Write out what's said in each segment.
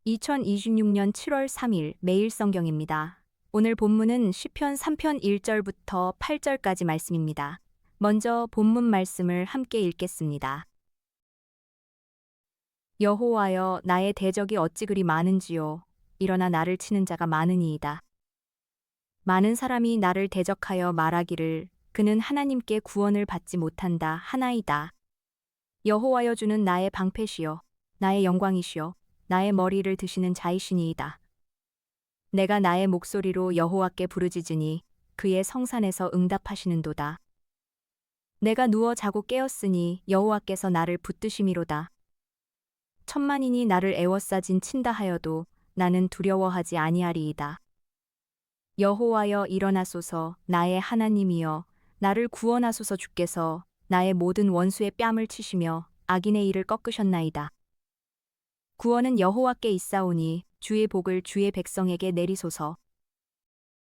2026년 7월 3일 매일 성경입니다. 오늘 본문은 시편 3편 1절부터 8절까지 말씀입니다. 먼저 본문 말씀을 함께 읽겠습니다. 여호와여, 나의 대적이 어찌 그리 많은지요. 일어나 나를 치는 자가 많으니이다. 많은 사람이 나를 대적하여 말하기를 그는 하나님께 구원을 받지 못한다 하나이다. 여호와여, 주는 나의 방패시요 나의 영광이시요 나의 머리를 드시는 자이시니이다. 내가 나의 목소리로 여호와께 부르짖으니 그의 성산에서 응답하시는도다. 내가 누워 자고 깨었으니 여호와께서 나를 붙드심이로다. 천만인이 나를 애워싸진 친다 하여도 나는 두려워하지 아니하리이다. 여호와여, 일어나소서. 나의 하나님이여, 나를 구원하소서. 주께서 나의 모든 원수의 뺨을 치시며 악인의 일을 꺾으셨나이다. 구원은 여호와께 있사오니 주의 복을 주의 백성에게 내리소서.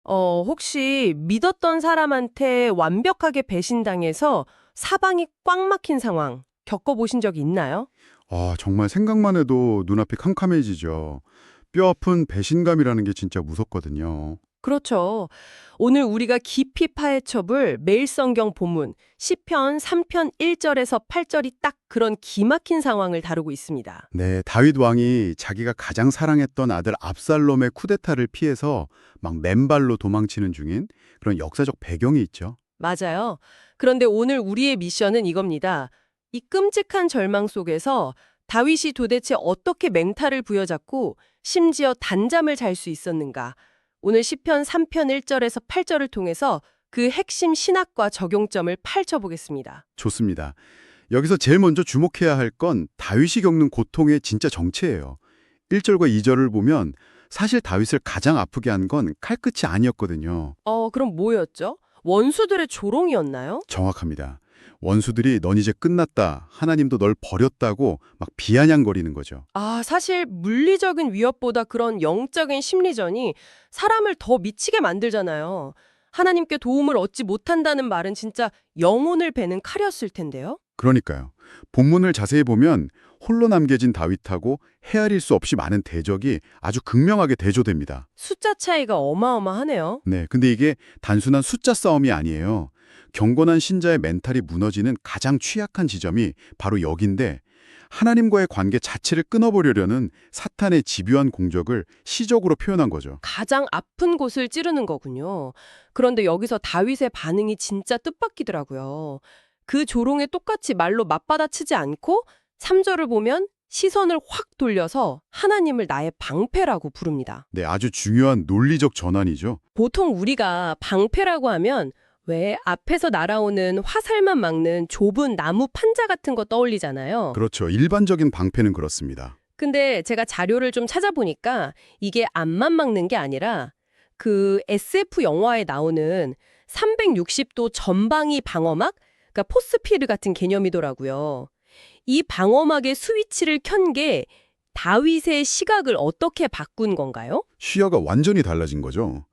혹시 믿었던 사람한테 완벽하게 배신당해서 사방이 꽉 막힌 상황 겪어보신 적 있나요? 정말 생각만 해도 눈앞이 캄캄해지죠. 뼈아픈 배신감이라는 게 진짜 무섭거든요. 그렇죠. 오늘 우리가 깊이 파헤쳐볼 매일 성경 본문 시편 3편 1절에서 8절이 딱 그런 기막힌 상황을 다루고 있습니다. 네, 다윗 왕이 자기가 가장 사랑했던 아들 압살롬의 쿠데타를 피해서 막 맨발로 도망치는 중인 그런 역사적 배경이 있죠. 맞아요. 그런데 오늘 우리의 미션은 이겁니다. 이 끔찍한 절망 속에서 다윗이 도대체 어떻게 맹타를 부여잡고 심지어 단잠을 잘 수 있었는가? 오늘 시편 3편 1절에서 8절을 통해서 그 핵심 신학과 적용점을 파헤쳐보겠습니다. 좋습니다. 여기서 제일 먼저 주목해야 할 건 다윗이 겪는 고통의 진짜 정체예요. 1절과 2절을 보면 사실 다윗을 가장 아프게 한 건 칼끝이 아니었거든요. 그럼 뭐였죠? 원수들의 조롱이었나요? 정확합니다. 원수들이 넌 이제 끝났다, 하나님도 널 버렸다고 막 비아냥거리는 거죠. 사실 물리적인 위협보다 그런 영적인 심리전이 사람을 더 미치게 만들잖아요. 하나님께 도움을 얻지 못한다는 말은 진짜 영혼을 베는 칼이었을 텐데요. 그러니까요. 본문을 자세히 보면 홀로 남겨진 다윗하고 헤아릴 수 없이 많은 대적이 아주 극명하게 대조됩니다. 숫자 차이가 어마어마하네요. 네, 근데 이게 단순한 숫자 싸움이 아니에요. 경건한 신자의 멘탈이 무너지는 가장 취약한 지점이 바로 여긴데 하나님과의 관계 자체를 끊어버리려는 사탄의 집요한 공격을 시적으로 표현한 거죠. 가장 아픈 곳을 찌르는 거군요. 그런데 여기서 다윗의 반응이 진짜 뜻밖이더라고요. 그 조롱에 똑같이 말로 맞받아치지 않고 3절을 보면 시선을 확 돌려서 하나님을 나의 방패라고 부릅니다. 네, 아주 중요한 논리적 전환이죠. 보통 우리가 방패라고 하면 왜 앞에서 날아오는 화살만 막는 좁은 나무 판자 같은 거 떠올리잖아요. 그렇죠. 일반적인 방패는 그렇습니다. 근데 제가 자료를 좀 찾아보니까 이게 앞만 막는 게 아니라 그 SF 영화에 나오는 360도 전방위 방어막? 그러니까 포스피드 같은 개념이더라고요. 이 방어막의 스위치를 켠 게 다윗의 시각을 어떻게 바꾼 건가요? 시야가 완전히 달라진 거죠.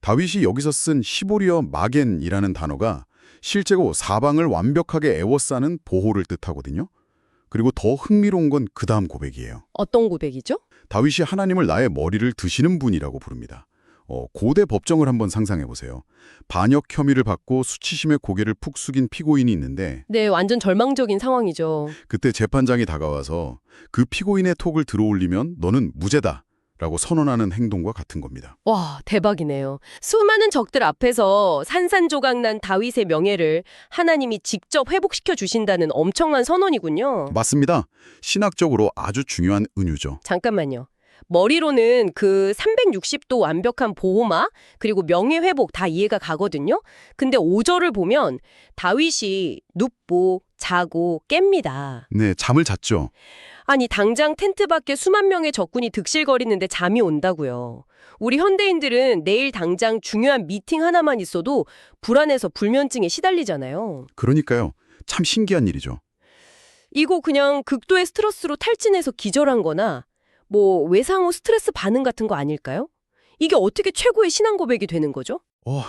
다윗이 여기서 쓴 시보리어 마겐이라는 단어가 실제로 사방을 완벽하게 에워싸는 보호를 뜻하거든요. 그리고 더 흥미로운 건 그 다음 고백이에요. 어떤 고백이죠? 다윗이 하나님을 나의 머리를 드시는 분이라고 부릅니다. 고대 법정을 한번 상상해 보세요. 반역 혐의를 받고 수치심에 고개를 푹 숙인 피고인이 있는데 네, 완전 절망적인 상황이죠. 그때 재판장이 다가와서 그 피고인의 톡을 들어올리면 너는 무죄다 라고 선언하는 행동과 같은 겁니다. 와, 대박이네요. 수많은 적들 앞에서 산산조각난 다윗의 명예를 하나님이 직접 회복시켜 주신다는 엄청난 선언이군요. 맞습니다. 신학적으로 아주 중요한 은유죠. 잠깐만요. 머리로는 그 360도 완벽한 보호막 그리고 명예회복 다 이해가 가거든요. 근데 5절을 보면 다윗이 눕고 자고 깹니다. 네, 잠을 잤죠. 아니 당장 텐트 밖에 수만 명의 적군이 득실거리는데 잠이 온다고요. 우리 현대인들은 내일 당장 중요한 미팅 하나만 있어도 불안해서 불면증에 시달리잖아요. 그러니까요. 참 신기한 일이죠. 이거 그냥 극도의 스트레스로 탈진해서 기절한 거나 뭐 외상 후 스트레스 반응 같은 거 아닐까요? 이게 어떻게 최고의 신앙 고백이 되는 거죠?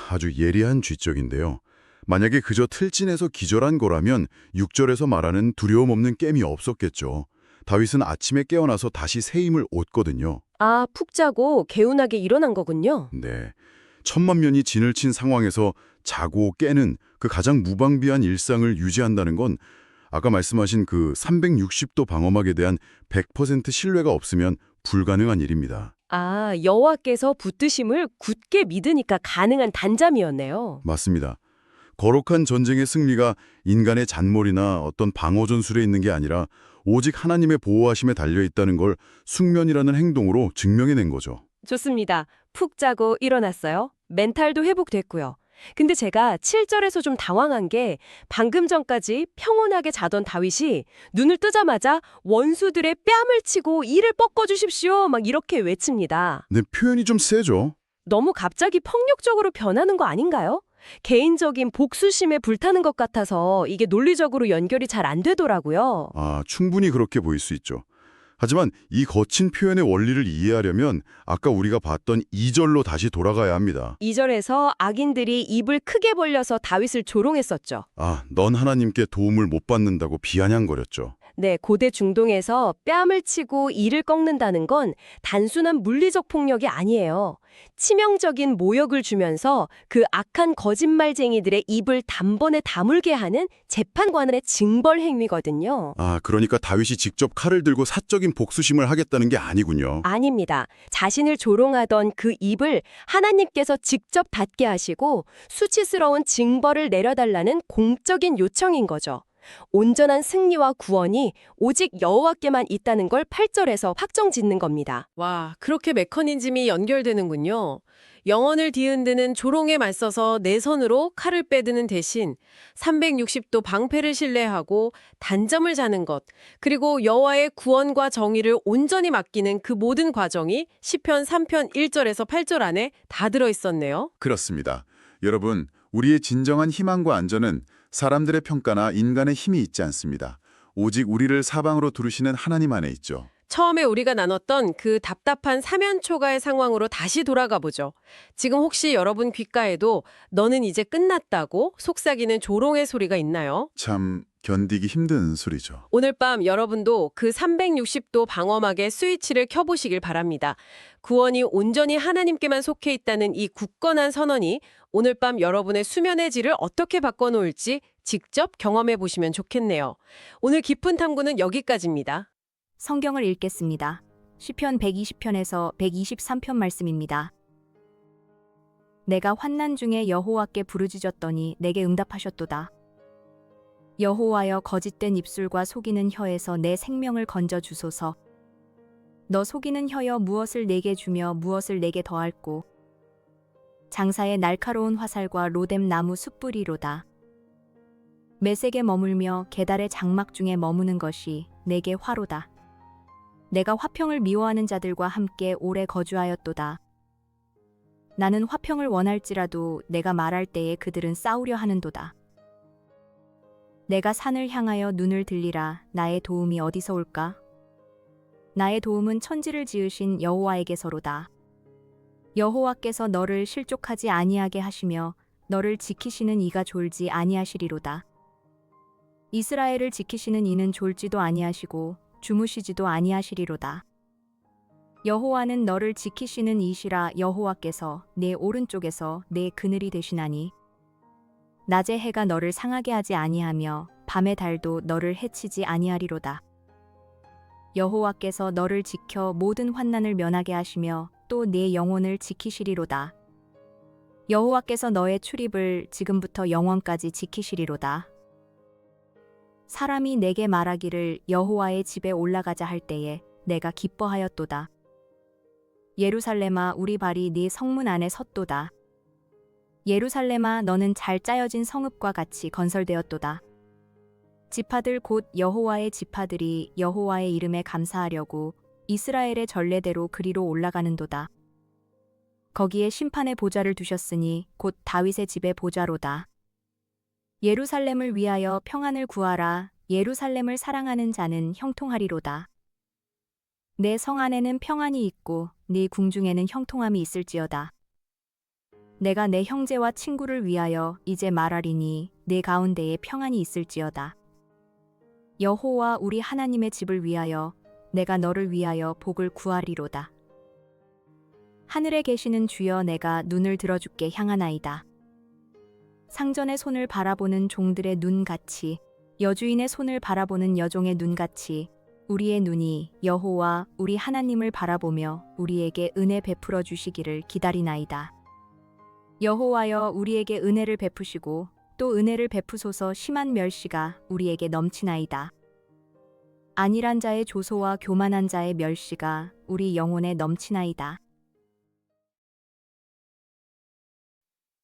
아주 예리한 쥐적인데요. 만약에 그저 틀진해서 기절한 거라면 6절에서 말하는 두려움 없는 깹이 없었겠죠. 다윗은 아침에 깨어나서 다시 새 힘을 얻거든요. 아, 푹 자고 개운하게 일어난 거군요. 네. 천만 년이 진을 친 상황에서 자고 깨는 그 가장 무방비한 일상을 유지한다는 건 아까 말씀하신 그 360도 방어막에 대한 100% 신뢰가 없으면 불가능한 일입니다. 아, 여호와께서 붙드심을 굳게 믿으니까 가능한 단잠이었네요. 맞습니다. 거룩한 전쟁의 승리가 인간의 잔머리나 어떤 방어 전술에 있는 게 아니라 오직 하나님의 보호하심에 달려 있다는 걸 숙면이라는 행동으로 증명해낸 거죠. 좋습니다. 푹 자고 일어났어요. 멘탈도 회복됐고요. 근데 제가 7절에서 좀 당황한 게 방금 전까지 평온하게 자던 다윗이 눈을 뜨자마자 원수들의 뺨을 치고 이를 뻗어 주십시오. 막 이렇게 외칩니다. 네, 표현이 좀 세죠. 너무 갑자기 폭력적으로 변하는 거 아닌가요? 개인적인 복수심에 불타는 것 같아서 이게 논리적으로 연결이 잘 안 되더라고요. 충분히 그렇게 보일 수 있죠. 하지만 이 거친 표현의 원리를 이해하려면 아까 우리가 봤던 2절로 다시 돌아가야 합니다. 2절에서 악인들이 입을 크게 벌려서 다윗을 조롱했었죠. 넌 하나님께 도움을 못 받는다고 비아냥거렸죠. 네, 고대 중동에서 뺨을 치고 이를 꺾는다는 건 단순한 물리적 폭력이 아니에요. 치명적인 모욕을 주면서 그 악한 거짓말쟁이들의 입을 단번에 다물게 하는 재판관의 징벌 행위거든요. 그러니까 다윗이 직접 칼을 들고 사적인 복수심을 하겠다는 게 아니군요. 아닙니다. 자신을 조롱하던 그 입을 하나님께서 직접 닫게 하시고 수치스러운 징벌을 내려달라는 공적인 요청인 거죠. 온전한 승리와 구원이 오직 여호와께만 있다는 걸 8절에서 확정짓는 겁니다. 와, 그렇게 메커니즘이 연결되는군요. 영혼을 뒤흔드는 조롱에 맞서서 내 손으로 칼을 빼드는 대신 360도 방패를 신뢰하고 단잠을 자는 것, 그리고 여호와의 구원과 정의를 온전히 맡기는 그 모든 과정이 시편 3편 1절에서 8절 안에 다 들어있었네요. 그렇습니다. 여러분, 우리의 진정한 희망과 안전은 사람들의 평가나 인간의 힘이 있지 않습니다. 오직 우리를 사방으로 두르시는 하나님 안에 있죠. 처음에 우리가 나눴던 그 답답한 사면초가의 상황으로 다시 돌아가 보죠. 지금 혹시 여러분 귓가에도 너는 이제 끝났다고 속삭이는 조롱의 소리가 있나요? 참 견디기 힘든 소리죠. 오늘 밤 여러분도 그 360도 방어막의 스위치를 켜보시길 바랍니다. 구원이 온전히 하나님께만 속해 있다는 이 굳건한 선언이 오늘 밤 여러분의 수면의 질을 어떻게 바꿔놓을지 직접 경험해 보시면 좋겠네요. 오늘 깊은 탐구는 여기까지입니다. 성경을 읽겠습니다. 시편 120편에서 123편 말씀입니다. 내가 환난 중에 여호와께 부르짖었더니 내게 응답하셨도다. 여호와여, 거짓된 입술과 속이는 혀에서 내 생명을 건져 주소서. 너 속이는 혀여, 무엇을 내게 주며 무엇을 내게 더할꼬. 장사의 날카로운 화살과 로뎀 나무 숯불이로다. 메색에 머물며 계달의 장막 중에 머무는 것이 내게 화로다. 내가 화평을 미워하는 자들과 함께 오래 거주하였도다. 나는 화평을 원할지라도 내가 말할 때에 그들은 싸우려 하는도다. 내가 산을 향하여 눈을 들리라. 나의 도움이 어디서 올까? 나의 도움은 천지를 지으신 여호와에게서로다. 여호와께서 너를 실족하지 아니하게 하시며 너를 지키시는 이가 졸지 아니하시리로다. 이스라엘을 지키시는 이는 졸지도 아니하시고 주무시지도 아니하시리로다. 여호와는 너를 지키시는 이시라. 여호와께서 내 오른쪽에서 내 그늘이 되시나니 낮의 해가 너를 상하게 하지 아니하며 밤의 달도 너를 해치지 아니하리로다. 여호와께서 너를 지켜 모든 환난을 면하게 하시며 또 내 영혼을 지키시리로다. 여호와께서 너의 출입을 지금부터 영원까지 지키시리로다. 사람이 내게 말하기를 여호와의 집에 올라가자 할 때에 내가 기뻐하였도다. 예루살렘아, 우리 발이 네 성문 안에 섰도다. 예루살렘아, 너는 잘 짜여진 성읍과 같이 건설되었도다. 지파들 곧 여호와의 지파들이 여호와의 이름에 감사하려고 이스라엘의 전례대로 그리로 올라가는도다. 거기에 심판의 보좌를 두셨으니 곧 다윗의 집의 보좌로다. 예루살렘을 위하여 평안을 구하라. 예루살렘을 사랑하는 자는 형통하리로다. 내 성 안에는 평안이 있고 네 궁중에는 형통함이 있을지어다. 내가 내 형제와 친구를 위하여 이제 말하리니 내 가운데에 평안이 있을지어다. 여호와 우리 하나님의 집을 위하여 내가 너를 위하여 복을 구하리로다. 하늘에 계시는 주여 내가 눈을 들어주께 향하나이다. 상전의 손을 바라보는 종들의 눈같이 여주인의 손을 바라보는 여종의 눈같이 우리의 눈이 여호와 우리 하나님을 바라보며 우리에게 은혜 베풀어 주시기를 기다리나이다. 여호와여 우리에게 은혜를 베푸시고 또 은혜를 베푸소서. 심한 멸시가 우리에게 넘치나이다. 안일한 자의 조소와 교만한 자의 멸시가 우리 영혼에 넘치나이다.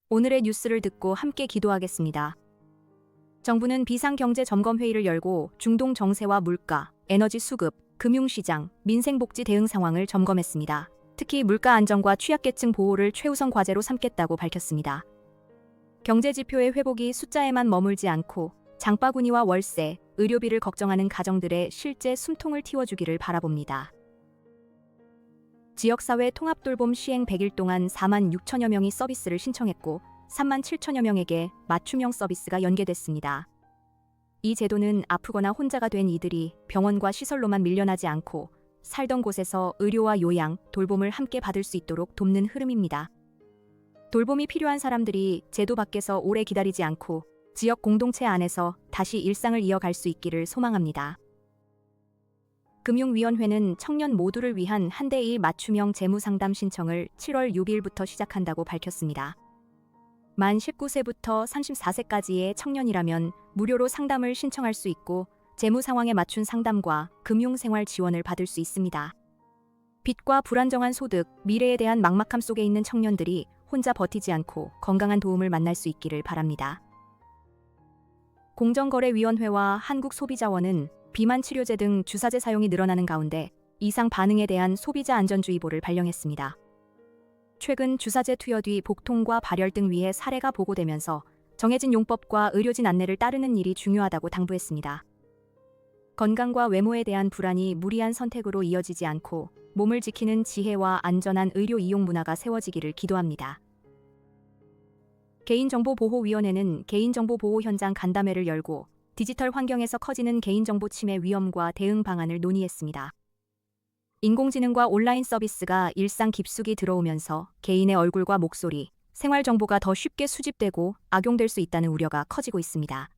오늘의 뉴스를 듣고 함께 기도하겠습니다. 정부는 비상경제점검회의를 열고 중동 정세와 물가, 에너지 수급, 금융시장, 민생복지 대응 상황을 점검했습니다. 특히 물가 안정과 취약계층 보호를 최우선 과제로 삼겠다고 밝혔습니다. 경제지표의 회복이 숫자에만 머물지 않고 장바구니와 월세, 의료비를 걱정하는 가정들의 실제 숨통을 틔워주기를 바라봅니다. 지역사회 통합돌봄 시행 100일 동안 4만 6천여 명이 서비스를 신청했고 3만 7천여 명에게 맞춤형 서비스가 연계됐습니다. 이 제도는 아프거나 혼자가 된 이들이 병원과 시설로만 밀려나지 않고 살던 곳에서 의료와 요양, 돌봄을 함께 받을 수 있도록 돕는 흐름입니다. 돌봄이 필요한 사람들이 제도 밖에서 오래 기다리지 않고 지역 공동체 안에서 다시 일상을 이어갈 수 있기를 소망합니다. 금융위원회는 청년 모두를 위한 1대1 맞춤형 재무상담 신청을 7월 6일부터 시작한다고 밝혔습니다. 만 19세부터 34세까지의 청년이라면 무료로 상담을 신청할 수 있고 재무 상황에 맞춘 상담과 금융생활 지원을 받을 수 있습니다. 빚과 불안정한 소득, 미래에 대한 막막함 속에 있는 청년들이 혼자 버티지 않고 건강한 도움을 만날 수 있기를 바랍니다. 공정거래위원회와 한국소비자원은 비만 치료제 등 주사제 사용이 늘어나는 가운데 이상 반응에 대한 소비자 안전주의보를 발령했습니다. 최근 주사제 투여 뒤 복통과 발열 등 위해 사례가 보고되면서 정해진 용법과 의료진 안내를 따르는 일이 중요하다고 당부했습니다. 건강과 외모에 대한 불안이 무리한 선택으로 이어지지 않고 몸을 지키는 지혜와 안전한 의료 이용 문화가 세워지기를 기도합니다. 개인정보보호위원회는 개인정보 보호 현장 간담회를 열고 디지털 환경에서 커지는 개인정보 침해 위험과 대응 방안을 논의했습니다. 인공지능과 온라인 서비스가 일상 깊숙이 들어오면서 개인의 얼굴과 목소리, 생활 정보가 더 쉽게 수집되고 악용될 수 있다는 우려가 커지고 있습니다.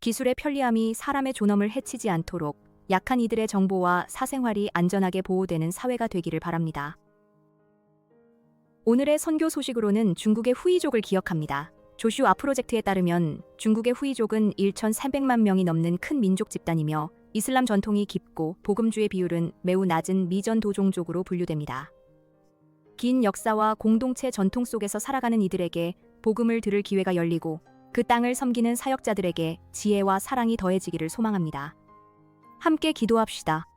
기술의 편리함이 사람의 존엄을 해치지 않도록 약한 이들의 정보와 사생활이 안전하게 보호되는 사회가 되기를 바랍니다. 오늘의 선교 소식으로는 중국의 후이족을 기억합니다. 조슈아 프로젝트에 따르면 중국의 후이족은 1,300만 명이 넘는 큰 민족 집단이며 이슬람 전통이 깊고 복음주의 비율은 매우 낮은 미전 도종족으로 분류됩니다. 긴 역사와 공동체 전통 속에서 살아가는 이들에게 복음을 들을 기회가 열리고 그 땅을 섬기는 사역자들에게 지혜와 사랑이 더해지기를 소망합니다. 함께 기도합시다.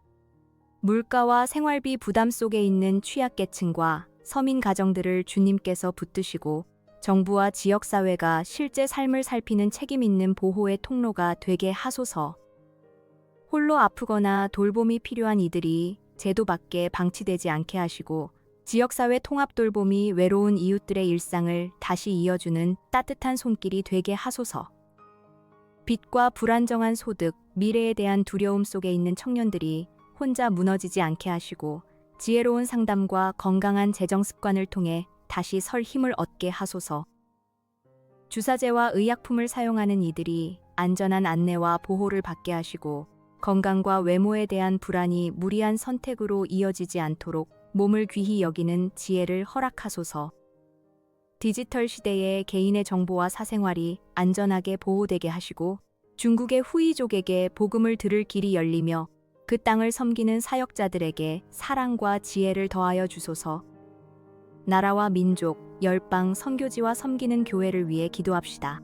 물가와 생활비 부담 속에 있는 취약계층과 서민 가정들을 주님께서 붙드시고 정부와 지역사회가 실제 삶을 살피는 책임 있는 보호의 통로가 되게 하소서. 홀로 아프거나 돌봄이 필요한 이들이 제도 밖에 방치되지 않게 하시고 지역사회 통합 돌봄이 외로운 이웃들의 일상을 다시 이어주는 따뜻한 손길이 되게 하소서. 빚과 불안정한 소득, 미래에 대한 두려움 속에 있는 청년들이 혼자 무너지지 않게 하시고 지혜로운 상담과 건강한 재정 습관을 통해 다시 설 힘을 얻게 하소서. 주사제와 의약품을 사용하는 이들이 안전한 안내와 보호를 받게 하시고 건강과 외모에 대한 불안이 무리한 선택으로 이어지지 않도록 몸을 귀히 여기는 지혜를 허락하소서. 디지털 시대에 개인의 정보와 사생활이 안전하게 보호되게 하시고 중국의 후이족에게 복음을 들을 길이 열리며 그 땅을 섬기는 사역자들에게 사랑과 지혜를 더하여 주소서. 나라와 민족, 열방, 선교지와 섬기는 교회를 위해 기도합시다.